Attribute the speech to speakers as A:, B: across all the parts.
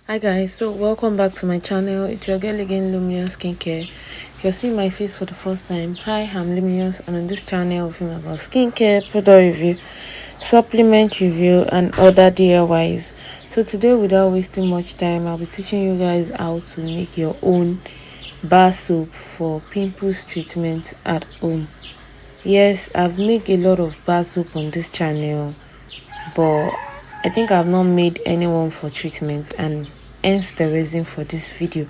A: Hi guys, so welcome back to my channel. It's your girl again, Luminous Skincare. If you're seeing my face for the first time, hi, I'm Luminous, and on this channel we film about skincare, product review, supplement review, and other DIYs. So today, without wasting much time, I'll be teaching you guys how to make your own bar soap for pimples treatment at home. Yes, I've made a lot of bar soap on this channel, but I think I've not made anyone for treatment, and hence the reason for this video.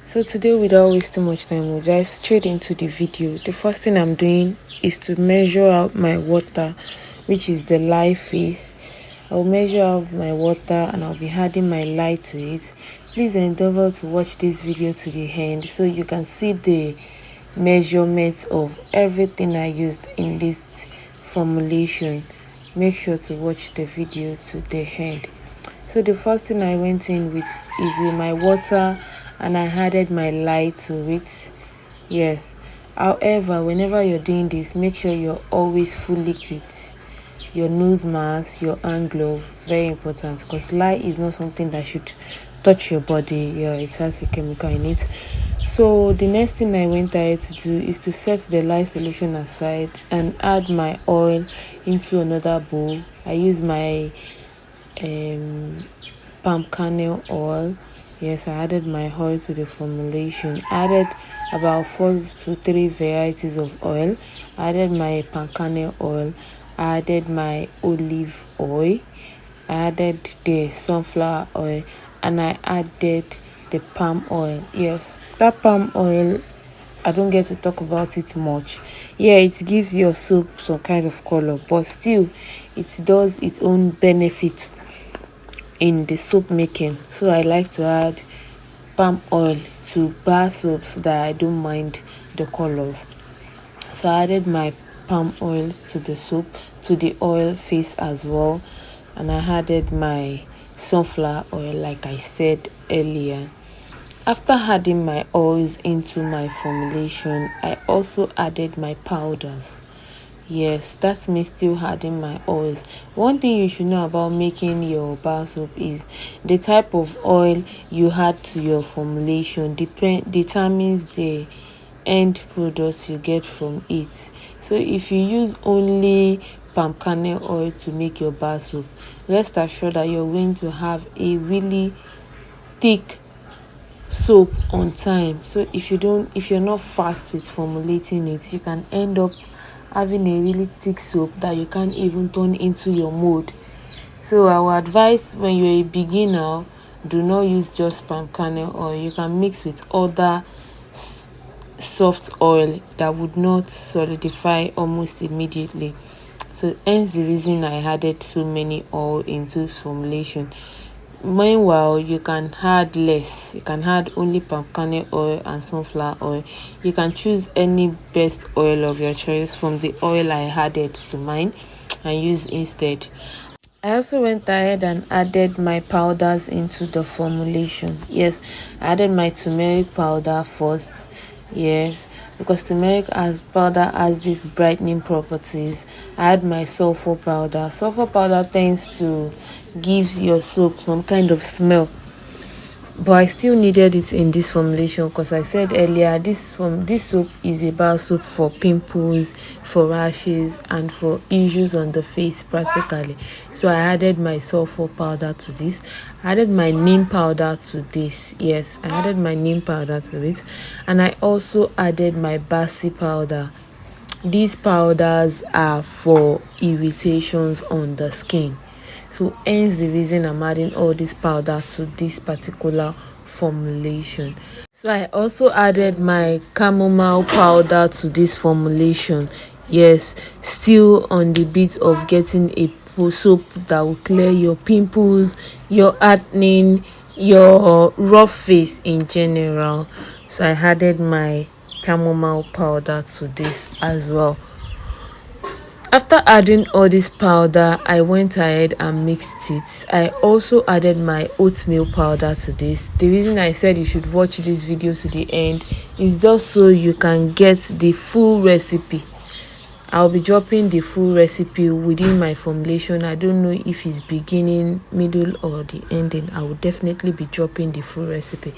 A: So today, without wasting much time, we'll dive straight into the video. The first thing I'm doing is to measure out my water, which is the lye phase. I'll measure out my water and I'll be adding my lye to it. Please endeavor to watch this video to the end so you can see the measurements of everything I used in this formulation. Make sure to watch the video to the end. So the first thing I went in with is with my water, and I added my lye to it. Yes, however, whenever you're doing this, make sure you're always full liquid. Your nose mask, your hand glove, very important, because lye is not something that should touch your body. Yeah, it has a chemical in it. So the next thing I went ahead to do is to set the lye solution aside and add my oil into another bowl. I use my palm kernel oil. Yes, I added my oil to the formulation. Added about 4 to 3 varieties of oil. Added my palm kernel oil. Added my olive oil. Added the sunflower oil, and I added the palm oil. Yes, that palm oil, I don't get to talk about it much. Yeah, it gives your soap some kind of color, but still it does its own benefits in the soap making. So I like to add palm oil to bar soaps that I don't mind the colors. So I added my palm oil to the soap, to the oil phase as well, and I added my sunflower oil like I said earlier. After adding my oils into my formulation, I also added my powders. Yes, that's me still adding my oils. One thing you should know about making your bar soap is the type of oil you add to your formulation determines the end product you get from it. So if you use only palm kernel oil to make your bar soap, rest assured that you're going to have a really thick soap on time. So if you're not fast with formulating it, you can end up having a really thick soap that you can't even turn into your mold. So I would advise, when you're a beginner, do not use just palm kernel oil. You can mix with other soft oil that would not solidify almost immediately. So hence the reason I added so many oil into formulation. Meanwhile, you can add less. You can add only palm kernel oil and sunflower oil. You can choose any best oil of your choice from the oil I added to mine and use instead. I also went ahead and added my powders into the formulation. Yes, I added my turmeric powder first. Yes, because turmeric powder has these brightening properties. I add my sulfur powder. Sulfur powder tends to give your soap some kind of smell, but I still needed it in this formulation because I said earlier this soap is a bar soap for pimples, for rashes, and for issues on the face practically. So I added my sulfur powder to this. I added my neem powder to this. Yes, I added my neem powder to it, and I also added my basi powder. These powders are for irritations on the skin. So hence the reason I'm adding all this powder to this particular formulation. So I also added my chamomile powder to this formulation. Yes, still on the bit of getting a soap that will clear your pimples, your acne, your rough face in general. So I added my chamomile powder to this as well. After adding all this powder, I went ahead and mixed it. I also added my oatmeal powder to this. The reason I said you should watch this video to the end is just so you can get the full recipe. I'll be dropping the full recipe within my formulation. I don't know if it's beginning, middle, or the ending. I will definitely be dropping the full recipe.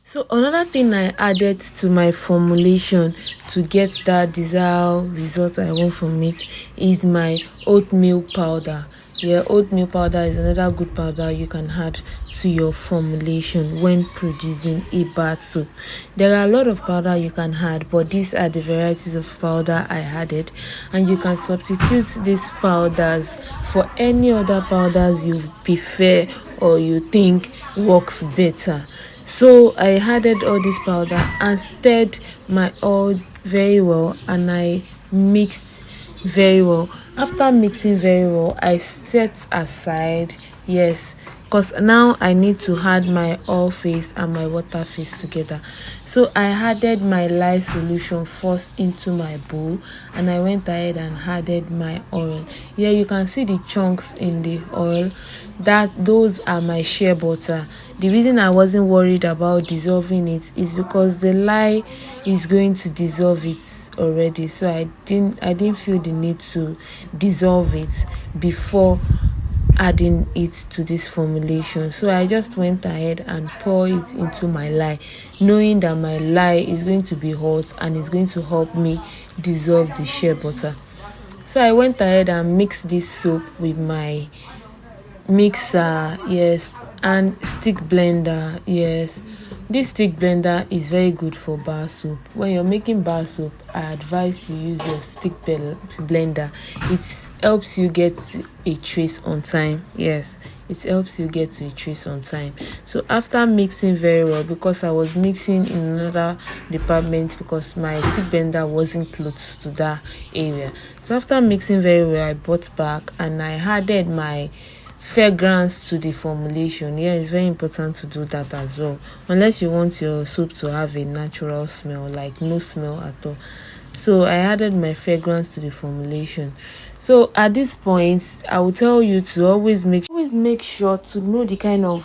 A: So another thing I added to my formulation to get that desired result I want from it is my oatmeal powder. Yeah, oatmeal powder is another good powder you can add to your formulation when producing a bath soap. There are a lot of powder you can add, but these are the varieties of powder I added, and you can substitute these powders for any other powders you prefer or you think works better. So I added all this powder and stirred my oil very well, and I mixed very well. After mixing very well, I set aside, yes, because now I need to add my oil face and my water face together. So I added my lye solution first into my bowl, and I went ahead and added my oil. Yeah, you can see the chunks in the oil. Those are my shea butter. The reason I wasn't worried about dissolving it is because the lye is going to dissolve it already, so I didn't feel the need to dissolve it before adding it to this formulation. So I just went ahead and pour it into my lye, knowing that my lye is going to be hot and it's going to help me dissolve the shea butter. So I went ahead and mixed this soap with my mixer, yes, and stick blender. Yes, this stick blender is very good for bar soap. When you're making bar soap, I advise you use your blender. It helps you get a trace on time. Yes, it helps you get to a trace on time. So after mixing very well, because I was mixing in another department because my stick blender wasn't close to that area, so after mixing very well, I brought back and I added my fragrance to the formulation. Yeah, it's very important to do that as well, unless you want your soap to have a natural smell, like no smell at all. So I added my fragrance to the formulation. So at this point, I will tell you to always make sure to know the kind of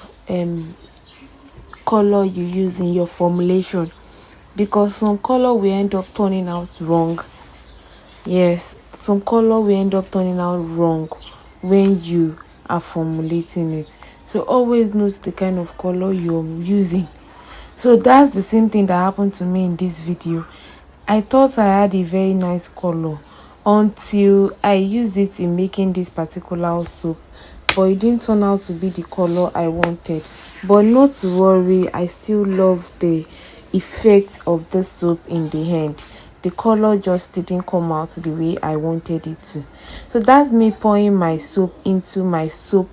A: color you use in your formulation, because some color will end up turning out wrong. Yes, some color will end up turning out wrong when you are formulating it. So always note the kind of color you're using. So that's the same thing that happened to me in this video. I thought I had a very nice color until I used it in making this particular soap, but it didn't turn out to be the color I wanted. But not to worry, I still love the effect of the soap in the end. The color just didn't come out the way I wanted it to. So that's me pouring my soap into my soap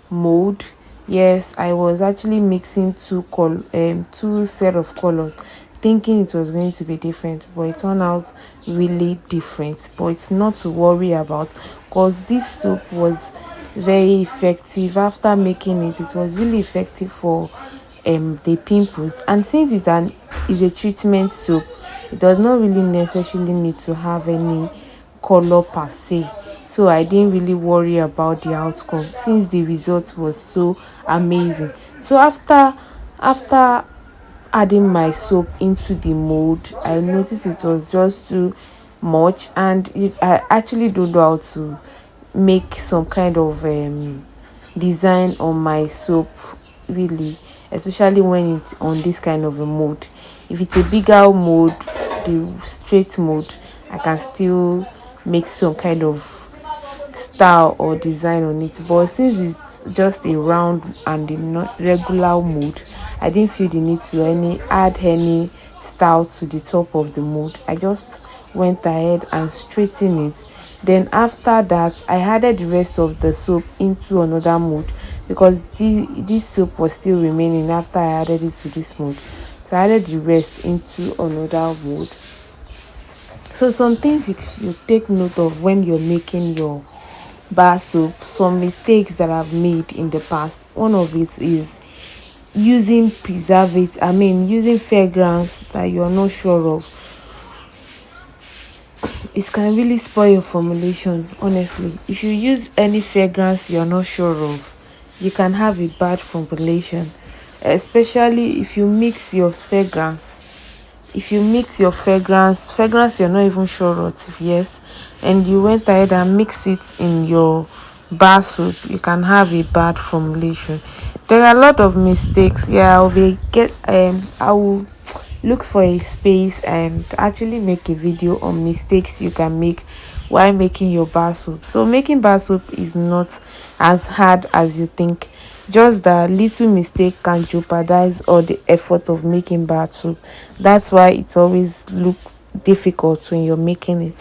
A: mold. Yes, I was actually mixing two set of colors, thinking it was going to be different, but it turned out really different. But it's not to worry about, because this soap was very effective. After making it, it was really effective for the pimples, and since it's a treatment soap, it does not really necessarily need to have any color per se. So I didn't really worry about the outcome since the result was so amazing. So after adding my soap into the mold, I noticed it was just too much, and I actually don't know how to make some kind of design on my soap, really, especially when it's on this kind of a mold. If it's a bigger mold, the straight mold, I can still make some kind of style or design on it, but since it's just a round and a not regular mold, I didn't feel the need to add any style to the top of the mold. I just went ahead and straightened it. Then after that, I added the rest of the soap into another mold, because this soap was still remaining after I added it to this mold. So I added the rest into another mold. So some things you take note of when you're making your bar soap, some mistakes that I've made in the past. One of it is using using fragrance that you're not sure of. It can really spoil your formulation, honestly. If you use any fragrance you're not sure of, you can have a bad formulation, especially if you mix your fragrance. If you mix your fragrance you're not even sure of, yes, and you went ahead and mix it in your bar soap, you can have a bad formulation. There are a lot of mistakes. Yeah, I will look for a space and actually make a video on mistakes you can make while making your bar soap. So making bar soap is not as hard as you think, just that little mistake can jeopardize all the effort of making bar soap. That's why it always look difficult when you're making it.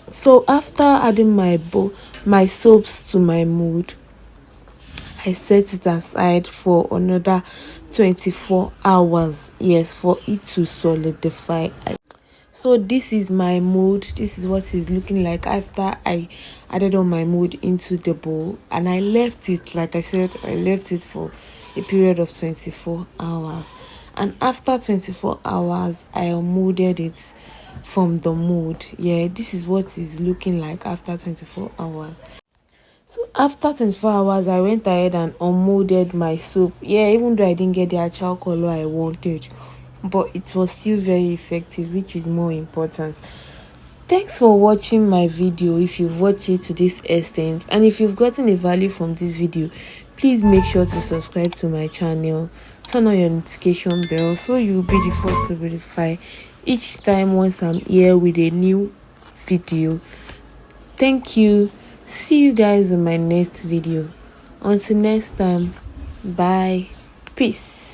A: So after adding my soaps to my mold, I set it aside for another 24 hours. Yes, for it to solidify. So this is my mold. This is what it's looking like after I added all my mold into the bowl, and I left it, like I said, I left it for a period of 24 hours. And after 24 hours, I unmolded it from the mold. Yeah, this is what it's looking like after 24 hours. So after 24 hours, I went ahead and unmolded my soap. Yeah, even though I didn't get the actual color I wanted, but it was still very effective, which is more important. Thanks for watching my video. If you've watched it to this extent, and if you've gotten a value from this video, please make sure to subscribe to my channel, turn on your notification bell so you'll be the first to verify each time once I'm here with a new video. Thank you. See you guys in my next video. Until next time, bye. Peace.